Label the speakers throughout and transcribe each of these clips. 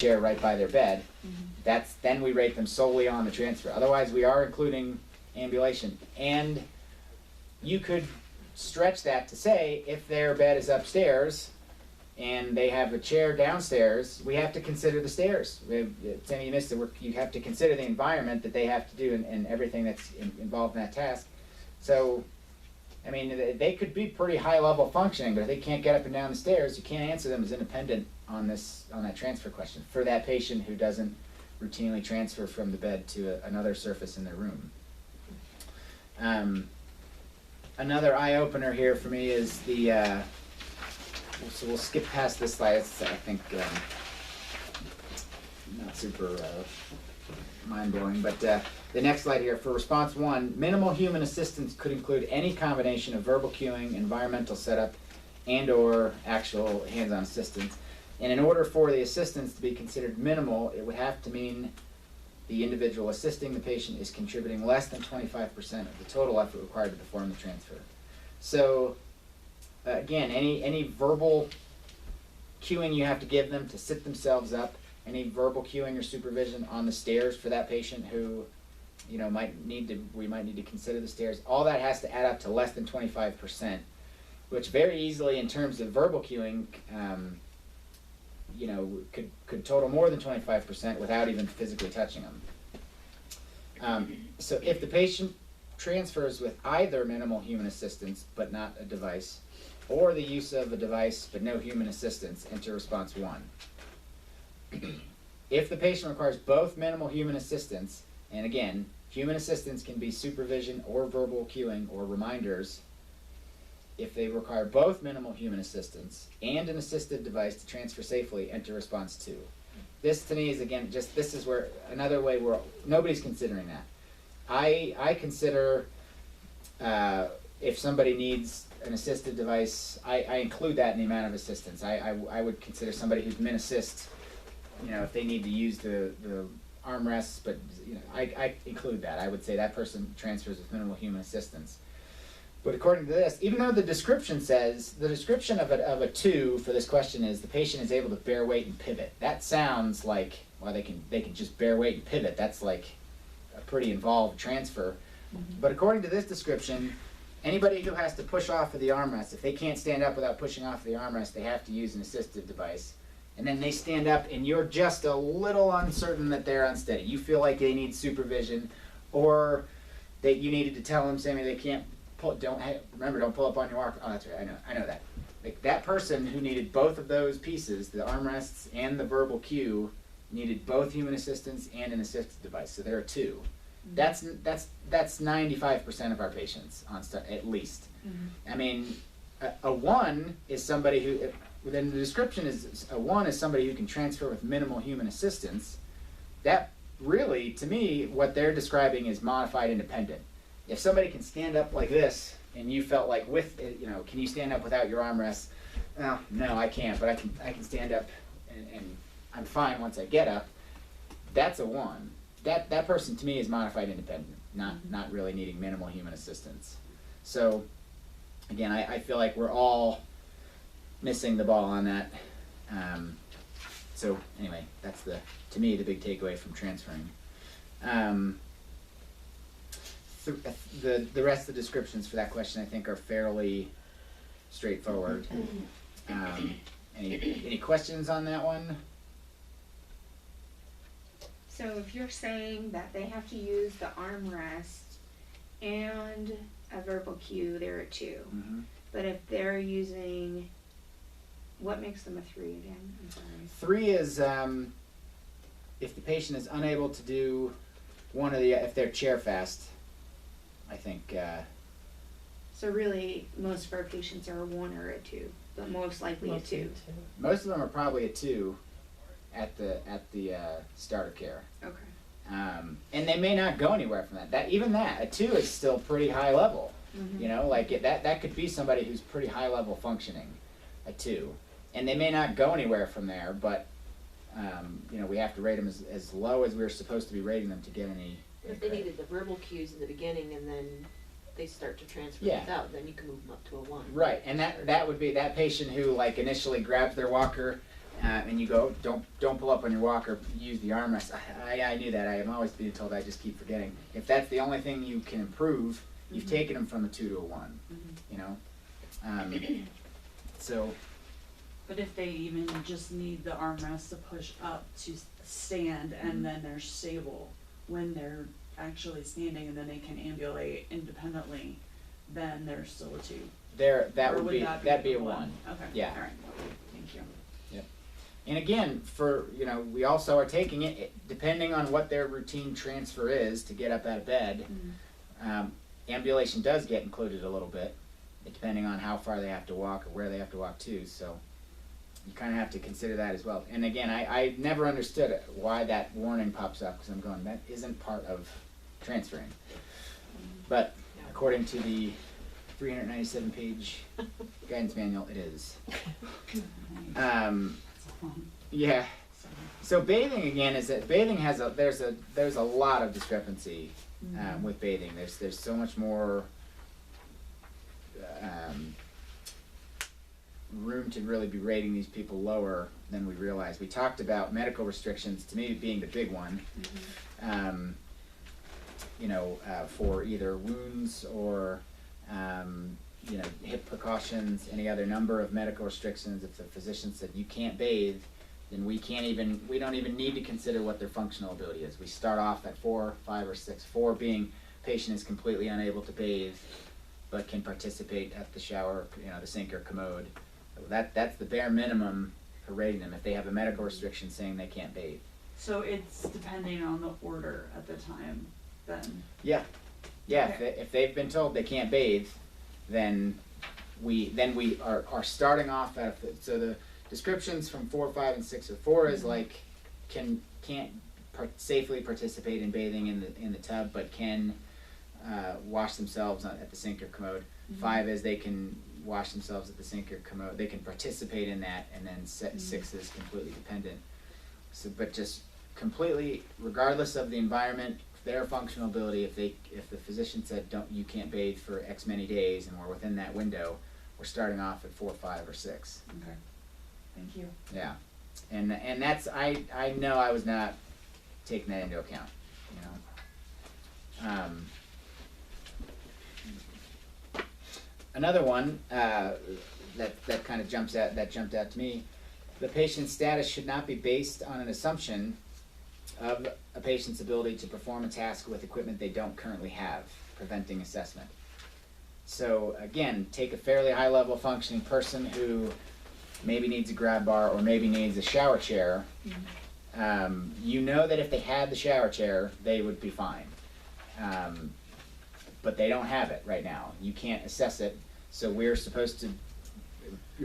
Speaker 1: chair right by their bed, then we rate them solely on the transfer. Otherwise, we are including ambulation. And you could stretch that to say, if their bed is upstairs and they have a chair downstairs, we have to consider the stairs. Timmy, you missed it. You have to consider the environment that they have to do and everything that's involved in that task. So, I mean, they could be pretty high-level functioning, but if they can't get up and down the stairs, you can't answer them as independent on that transfer question for that patient who doesn't routinely transfer from the bed to another surface in their room. Another eye-opener here for me is the, so we'll skip past this slide. It's, I think, not super mind-blowing, but the next slide here, for response 1, minimal human assistance could include any combination of verbal cueing, environmental setup, and or actual hands-on assistance. And in order for the assistance to be considered minimal, it would have to mean the individual assisting the patient is contributing less than 25% of the total effort required to perform the transfer. So, again, any verbal cueing you have to give them to sit themselves up, any verbal cueing or supervision on the stairs for that patient who, you know, we might need to consider the stairs, all that has to add up to less than 25%, which very easily in terms of verbal cueing, you know, could total more than 25% without even physically touching them. So if the patient transfers with either minimal human assistance but not a device, or the use of a device but no human assistance, enter response 1. If the patient requires both minimal human assistance, and again, human assistance can be supervision or verbal cueing or reminders. If they require both minimal human assistance and an assisted device to transfer safely, enter response 2. This to me is, again, this is where another way where nobody's considering that. I consider if somebody needs an assisted device, I include that in the amount of assistance. I would consider somebody who's min assist, you know, if they need to use the armrests, but you know, I include that. I would say that person transfers with minimal human assistance. But according to this, even though the description says, the description of a 2 for this question is the patient is able to bear weight and pivot. That sounds like, well, they can just bear weight and pivot. That's like a pretty involved transfer. But according to this description, anybody who has to push off of the armrest, if they can't stand up without pushing off the armrest, they have to use an assistive device. And then they stand up and you're just a little uncertain that they're unsteady. You feel like they need supervision, or that you needed to tell them, Sammy, they can't pull, don't pull up on your walker. Oh, that's right, I know that. Like that person who needed both of those pieces, the armrests and the verbal cue, needed both human assistance and an assistive device. So there are 2. That's 95% of our patients on at least. I mean, a 1 is somebody who, within the description is a 1 is somebody who can transfer with minimal human assistance. That really, to me, what they're describing is modified independent. If somebody can stand up like this, and you felt like with, you know, can you stand up without your armrests? Well, no, I can't, but I can stand up, and I'm fine once I get up. That's a 1. That person to me is modified independent, not really needing minimal human assistance. So, again, I feel like we're all missing the ball on that. So anyway, that's to me the big takeaway from transferring. The rest of the descriptions for that question I think are fairly straightforward. Any questions on that one?
Speaker 2: So if you're saying that they have to use the armrest and a verbal cue, they're a 2. But if they're using, what makes them a 3 again? I'm sorry.
Speaker 1: 3 is if the patient is unable to do one of the, if they're chair fast, I think.
Speaker 2: So really, most of our patients are a 1 or a 2, but most likely a 2.
Speaker 1: Most of them are probably a 2 at the start of care.
Speaker 2: Okay.
Speaker 1: And they may not go anywhere from that. Even a 2 is still pretty high level. You know, like that could be somebody who's pretty high level functioning, a 2, and they may not go anywhere from there. But you know, we have to rate them as low as we're supposed to be rating them to get any.
Speaker 3: If they needed the verbal cues in the beginning and then they start to transfer without, then you can move them up to a 1.
Speaker 1: Right, and that would be that patient who like initially grabs their walker and you go, don't pull up on your walker, use the armrest. I knew that. I am always being told. I just keep forgetting. If that's the only thing you can improve, you've taken them from a 2 to a 1. You know, so.
Speaker 4: But if they even just need the armrest to push up to stand, and then they're stable when they're actually standing, and then they can ambulate independently, then they're still a 2.
Speaker 1: That
Speaker 4: Or
Speaker 1: would that'd be a 1.
Speaker 4: Okay.
Speaker 1: Yeah.
Speaker 4: All right. Thank you.
Speaker 1: Yep. And again, we also are taking it depending on what their routine transfer is to get up out of bed. Ambulation does get included a little bit, depending on how far they have to walk or where they have to walk to. So you kind of have to consider that as well. And again, I never understood why that warning pops up, because I'm going, that isn't part of transferring. But according to the 397-page guidance manual, it is. Yeah. So bathing again is that bathing has there's a lot of discrepancy with bathing. There's so much more room to really be rating these people lower than we realize. We talked about medical restrictions, to me being the big one. For either wounds or hip precautions, any other number of medical restrictions. If the physician said you can't bathe, then we don't even need to consider what their functional ability is. We start off at 4, 5, or 6. 4 being patient is completely unable to bathe, but can participate at the shower, the sink or commode. That's the bare minimum for rating them if they have a medical restriction saying they can't bathe.
Speaker 4: So it's depending on the order at the time, then?
Speaker 1: Yeah. Okay. If they've been told they can't bathe, then we are starting off at so the descriptions from 4, 5, and 6 or 4 is like can't safely participate in bathing in the tub, but can wash themselves at the sink or commode. 5 is they can wash themselves at the sink or commode. They can participate in that, and then 6 is completely dependent. So, but just completely, regardless of the environment, their functional ability, if the physician said you can't bathe for X many days, and we're within that window, we're starting off at 4, 5, or 6.
Speaker 4: Okay. Thank you.
Speaker 1: Yeah, and that's I know I was not taking that into account. Another one that kind of jumped out to me: the patient's status should not be based on an assumption of a patient's ability to perform a task with equipment they don't currently have, preventing assessment. So again, take a fairly high level functioning person who maybe needs a grab bar or maybe needs a shower chair. That if they had the shower chair, they would be fine. But they don't have it right now. You can't assess it, so you're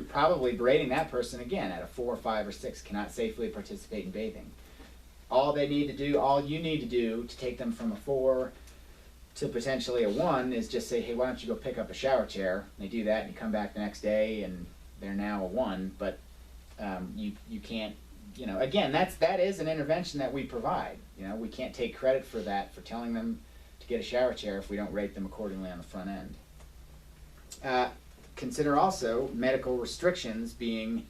Speaker 1: probably rating that person again at a 4, 5, or 6, cannot safely participate in bathing. All you need to do to take them from a 4 to potentially a 1 is just say, hey, why don't you go pick up a shower chair? And they do that, and you come back the next day, and they're now a 1, but you can't, again, that is an intervention that we provide. We can't take credit for that, for telling them to get a shower chair if we don't rate them accordingly on the front end. Consider also medical restrictions being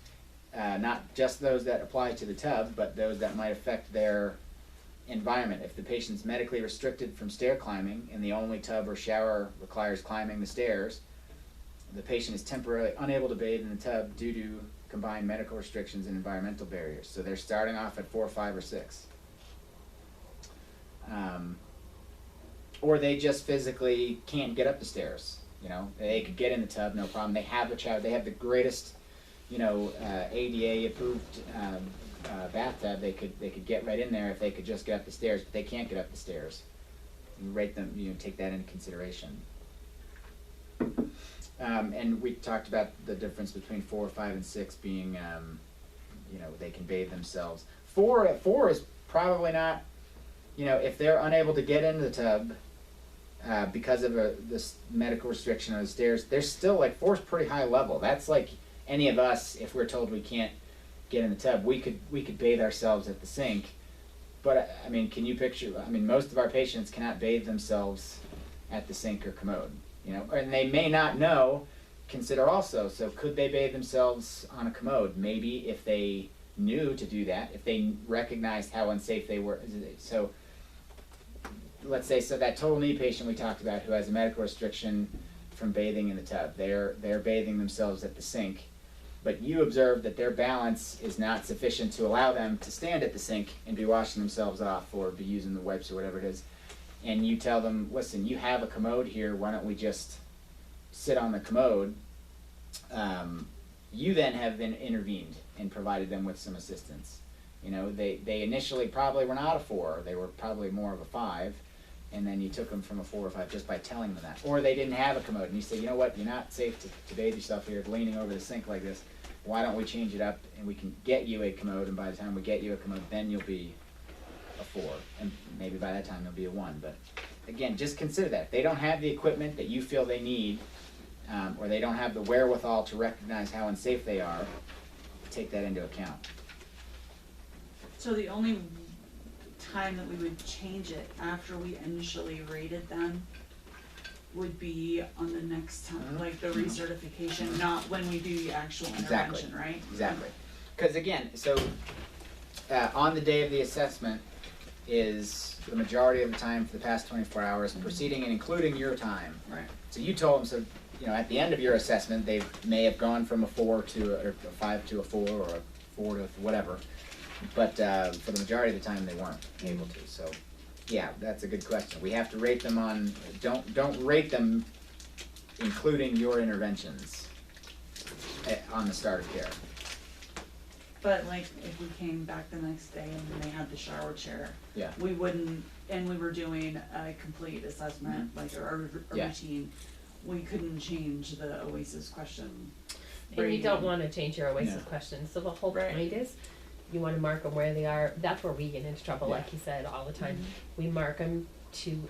Speaker 1: not just those that apply to the tub, but those that might affect their environment. If the patient's medically restricted from stair climbing and the only tub or shower requires climbing the stairs, the patient is temporarily unable to bathe in the tub due to combined medical restrictions and environmental barriers. So they're starting off at 4, 5, or 6. Or they just physically can't get up the stairs. They could get in the tub, no problem. They have a shower. They have the greatest, ADA approved bathtub. They could get right in there if they could just get up the stairs, but they can't get up the stairs. You rate them. Take that into consideration. And we talked about the difference between 4, 5, and 6 being, they can bathe themselves. 4 is probably not, if they're unable to get into the tub because of this medical restriction on the stairs, they're still 4 is pretty high level. That's like any of us, if we're told we can't get in the tub, we could bathe ourselves at the sink. But can you picture? Most of our patients cannot bathe themselves at the sink or commode. And they may not know. Consider also, so could they bathe themselves on a commode? Maybe if they knew to do that, if they recognized how unsafe they were. So let's say, so that total knee patient we talked about who has a medical restriction from bathing in the tub, they're bathing themselves at the sink, but you observe that their balance is not sufficient to allow them to stand at the sink and be washing themselves off or be using the wipes or whatever it is. And you tell them, listen, you have a commode here, why don't we just sit on the commode? You then have been intervened and provided them with some assistance. You know, they initially probably were not a 4, they were probably more of a 5, and then you took them from a 4 or 5 just by telling them that. Or they didn't have a commode, and you said, you know what, you're not safe to bathe yourself here leaning over the sink like this. Why don't we change it up and we can get you a commode, and by the time we get you a commode, then you'll be a 4, and maybe by that time you'll be a 1. But again, just consider that. If they don't have the equipment that you feel they need, or they don't have the wherewithal to recognize how unsafe they are, take that into account.
Speaker 4: So the only time that we would change it after we initially rated them would be on the next time, like the recertification, not when we do the actual
Speaker 1: Exactly.
Speaker 4: intervention, right?
Speaker 1: Exactly. Because again, so on the day of the assessment is the majority of the time for the past 24 hours, preceding and including your time.
Speaker 4: Right.
Speaker 1: So you told them, so you know, at the end of your assessment, they may have gone from a 4 to a 5 to a 4, or a 4 to whatever. But for the majority of the time, they weren't able to. So, yeah, that's a good question. We have to rate them on. Don't rate them, including your interventions on the start of care.
Speaker 4: But like, if we came back the next day and they had the shower chair,
Speaker 1: Yeah.
Speaker 4: we wouldn't, and we were doing a complete assessment, like a
Speaker 1: Yeah.
Speaker 4: routine, we couldn't change the Oasis question.
Speaker 5: And you
Speaker 4: rating.
Speaker 5: don't want to change your Oasis
Speaker 1: No.
Speaker 5: questions. So the whole
Speaker 4: Right.
Speaker 5: point is, you want to mark them where they are. That's where we get into trouble, like you said, all the time. We mark them to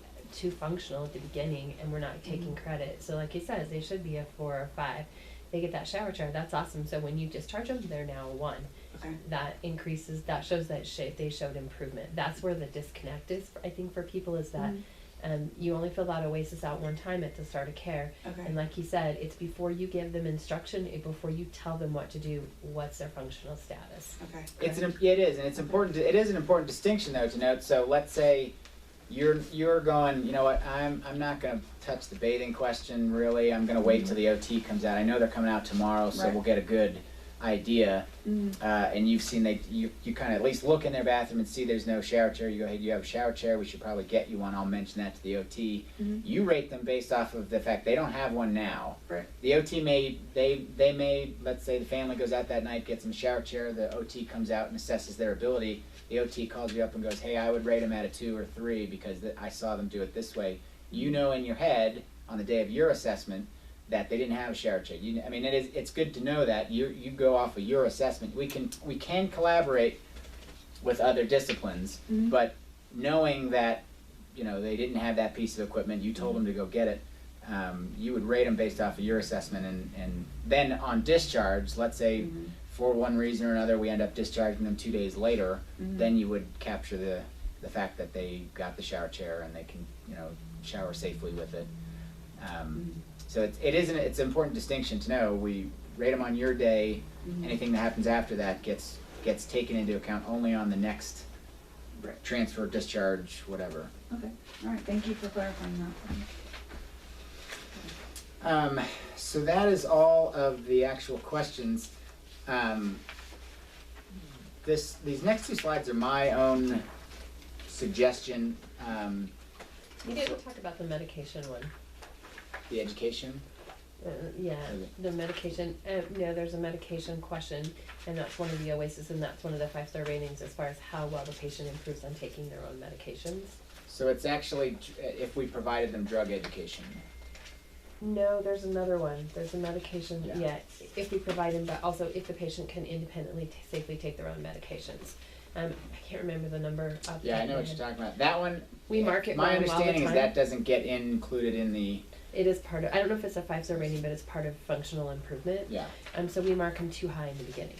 Speaker 5: functional at the beginning, and we're not taking credit. So like you said, they should be a 4 or 5. They get that shower chair. That's awesome. So when you discharge them, they're now a 1.
Speaker 4: Okay.
Speaker 5: That increases. That shows that they showed improvement. That's where the disconnect is. I think for people is that. You only fill that Oasis out one time at the start of care.
Speaker 4: Okay.
Speaker 5: And like you said, it's before you give them instruction, before you tell them what to do, what's their functional status.
Speaker 4: Okay.
Speaker 1: It is, and it's important. It is an important distinction, though, to note. So let's say you're going, you know what? I'm not going to touch the bathing question really. I'm going to wait till the OT comes out. I know they're coming out tomorrow, so
Speaker 4: Right.
Speaker 1: we'll get a good idea. And you've seen you kind of at least look in their bathroom and see there's no shower chair. You go, hey, do you have a shower chair? We should probably get you one. I'll mention that to the OT. You rate them based off of the fact they don't have one now.
Speaker 4: Right.
Speaker 1: The OT may, they may, let's say the family goes out that night, gets them a shower chair, the OT comes out and assesses their ability. The OT calls you up and goes, hey, I would rate them at a 2 or 3 because I saw them do it this way. You know in your head on the day of your assessment that they didn't have a shower chair. I mean, it's good to know that you go off of your assessment. We can collaborate with other disciplines, but knowing that they didn't have that piece of equipment, you told them to go get it. You would rate them based off of your assessment, and then on discharge, let's say for one reason or another we end up discharging them 2 days later, then you would capture the fact that they got the shower chair and they can shower safely with it. So it's an important distinction to know. We rate them on your day. Anything that happens after that gets taken into account only on the next transfer, discharge, whatever.
Speaker 4: Okay. All right. Thank you for clarifying that.
Speaker 1: So that is all of the actual questions. These next 2 slides are my own suggestion.
Speaker 5: You didn't talk about the medication one.
Speaker 1: The education.
Speaker 5: Yeah,
Speaker 1: Okay.
Speaker 5: the medication. There's a medication question, and that's one of the Oasis, and that's one of the 5-star ratings as far as how well the patient improves on taking their own medications.
Speaker 1: So it's actually if we provided them drug education.
Speaker 5: No, there's another one. There's a medication.
Speaker 1: Yeah.
Speaker 5: Yeah, if we provide them, but also if the patient can independently safely take their own medications. I can't remember the number. Off the
Speaker 1: Yeah,
Speaker 5: top
Speaker 1: I
Speaker 5: of
Speaker 1: know
Speaker 5: my
Speaker 1: what you're
Speaker 5: head.
Speaker 1: talking about. That one.
Speaker 5: We mark it
Speaker 1: My
Speaker 5: wrong all the
Speaker 1: understanding is
Speaker 5: time.
Speaker 1: that doesn't get included in the.
Speaker 5: It is part of. I don't know if it's a 5-star rating, but it's part of functional improvement.
Speaker 1: Yeah.
Speaker 5: So we mark them too high in the beginning.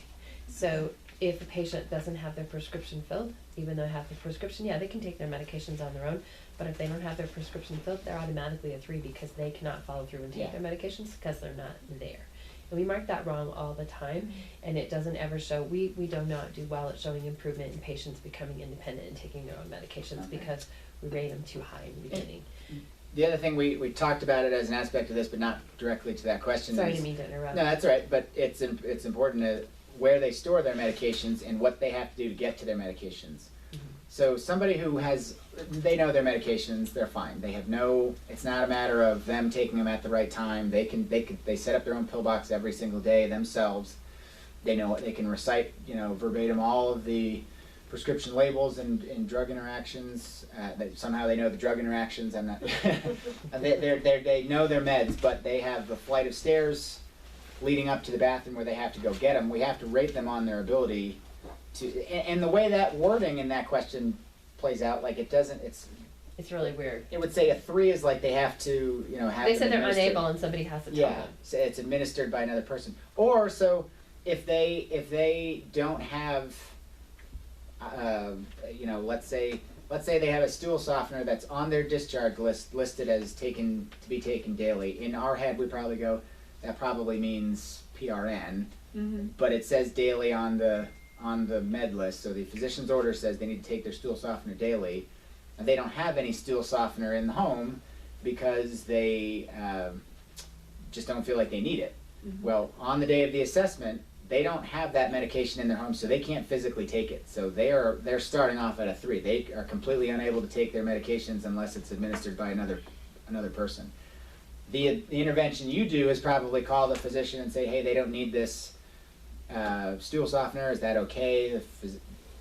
Speaker 5: So if a patient doesn't have their prescription filled, even though they have the prescription, yeah, they can take their medications on their own. But if they don't have their prescription filled, they're automatically a 3 because they cannot follow through and take
Speaker 1: Yeah.
Speaker 5: their medications because they're not there. And we mark that wrong all the time, and it doesn't ever show, we do not do well at showing improvement in patients becoming independent and taking their own medications
Speaker 1: Okay.
Speaker 5: because we rate them too high in the beginning.
Speaker 1: The other thing, we talked about it as an aspect of this, but not directly to that question.
Speaker 5: Sorry, I
Speaker 1: is-
Speaker 5: didn't mean to interrupt.
Speaker 1: No, that's all right, but it's important to where they store their medications and what they have to do to get to their medications. So somebody who they know their medications, they're fine. They have it's not a matter of them taking them at the right time. They set up their own pill box every single day themselves. They know they can recite, verbatim all of the prescription labels and drug interactions. That somehow they know the drug interactions. I'm not. They know their meds, but they have a flight of stairs leading up to the bathroom where they have to go get them. We have to rate them on their ability to, and the way that wording in that question plays out, like it doesn't.
Speaker 5: It's really weird.
Speaker 1: It would say a 3 is like they have to, have.
Speaker 5: They
Speaker 1: them
Speaker 5: said they're
Speaker 1: administered.
Speaker 5: unable and somebody has to tell
Speaker 1: Yeah,
Speaker 5: them.
Speaker 1: so it's administered by another person. Or so if they don't have, let's say they have a stool softener that's on their discharge list listed as to be taken daily. In our head, we probably go, that probably means PRN, but it says daily on the med list. So the physician's order says they need to take their stool softener daily, and they don't have any stool softener in the home because they just don't feel like they need it. Well, on the day of the assessment, they don't have that medication in their home, so they can't physically take it. So they're starting off at a 3. They are completely unable to take their medications unless it's administered by another person. The intervention you do is probably call the physician and say, hey, they don't need this stool softener. Is that okay?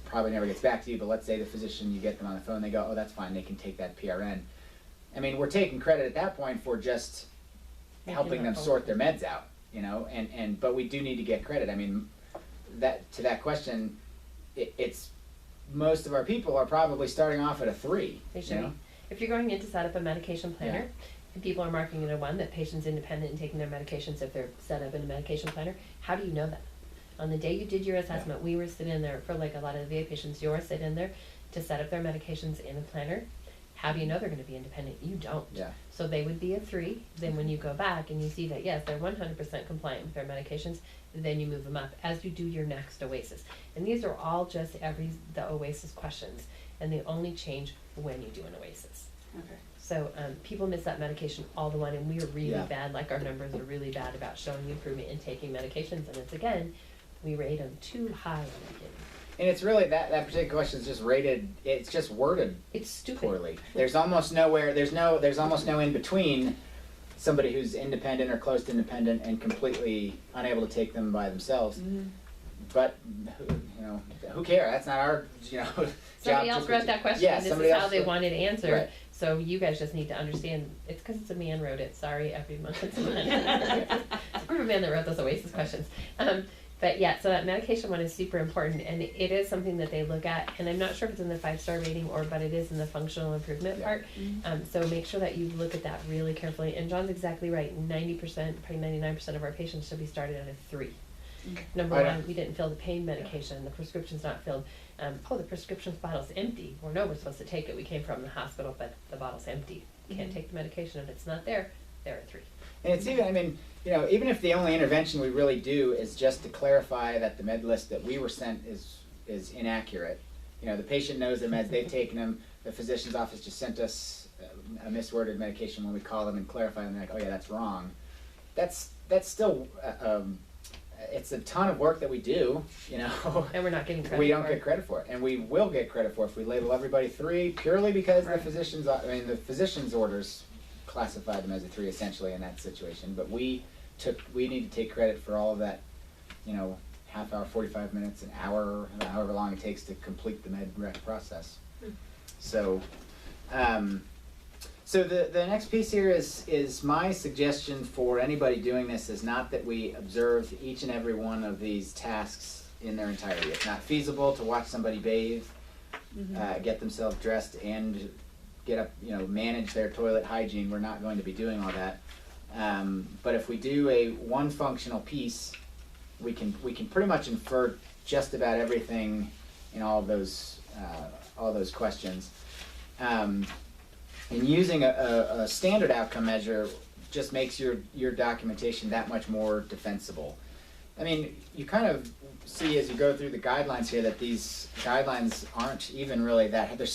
Speaker 1: Probably never gets back to you, but let's say the physician, you get them on the phone, they go, oh, that's fine, they can take that PRN. I mean, we're taking credit at that point for just helping them sort their meds out, but we do need to get credit. I mean, to that question, it's most of our people are probably starting off at a 3.
Speaker 5: They should be. If you're going in to set up a medication planner, and people are marking it a 1, that patient's independent and taking their medications if they're set up in a medication planner, how do you know that? On the day you did your assessment, we were sitting in there, for like a lot of the VA patients, you're sitting in there to set up their medications in a planner. How do you know they're going to be independent? You don't.
Speaker 1: Yeah.
Speaker 5: So they would be a 3. Then when you go back and you see that, yes, they're 100% compliant with their medications, then you move them up as you do your next Oasis. And these are all just the Oasis questions, and they only change when you do an Oasis.
Speaker 4: Okay.
Speaker 5: So people miss that medication all the time, and we are really
Speaker 1: Yeah.
Speaker 5: bad, like our numbers are really bad about showing improvement in taking medications, and it's, again, we rate them too high in the beginning.
Speaker 1: And it's really, that particular question is just rated, it's just worded
Speaker 5: It's stupid.
Speaker 1: poorly. There's almost no in between somebody who's independent or close to independent and completely unable to take them by themselves. But who cares? That's not our job.
Speaker 5: Somebody else wrote that question,
Speaker 1: Yeah,
Speaker 5: and this
Speaker 1: somebody
Speaker 5: is how
Speaker 1: else
Speaker 5: they
Speaker 1: wrote-
Speaker 5: wanted answered.
Speaker 1: Right.
Speaker 5: So you guys just need to understand, it's because it's a man wrote it. Sorry, everyone. It's a man. It's a group of men that wrote those Oasis questions. But yeah, so that medication one is super important, and it is something that they look at, and I'm not sure if it's in the 5-star rating but it is in the functional improvement part. So make sure that you look at that really carefully. And John's exactly right. 90%, probably 99% of our patients should be started at a 3. Number
Speaker 1: Right.
Speaker 5: one, we didn't fill the pain medication. The prescription's not filled. The prescription bottle's empty. Well, no, we're supposed to take it. We came from the hospital, but the bottle's empty. Can't take the medication. If it's not there, they're at 3.
Speaker 1: And it's even, even if the only intervention we really do is just to clarify that the med list that we were sent is inaccurate. The patient knows their meds, they've taken them, the physician's office just sent us a misworded medication. When we call them and clarify them, they're like, oh yeah, that's wrong. That's still, it's a ton of work that we do,
Speaker 5: And we're not getting credit
Speaker 1: we don't
Speaker 5: for
Speaker 1: get
Speaker 5: it.
Speaker 1: credit for it, and we will get credit for it if we label everybody 3 purely because the physician's orders classified them as a 3 essentially in that situation. But we need to take credit for all of that, half hour, 45 minutes, an hour, however long it takes to complete the med rec process. So, so the next piece here is my suggestion for anybody doing this is not that we observe each and every one of these tasks in their entirety. It's not feasible to watch somebody bathe, get themselves dressed, and get up, manage their toilet hygiene. We're not going to be doing all that. But if we do one functional piece, we can pretty much infer just about everything in all those questions. And using a standard outcome measure just makes your documentation that much more defensible. I mean, you kind of see as you go through the guidelines here that these guidelines aren't even really that, they're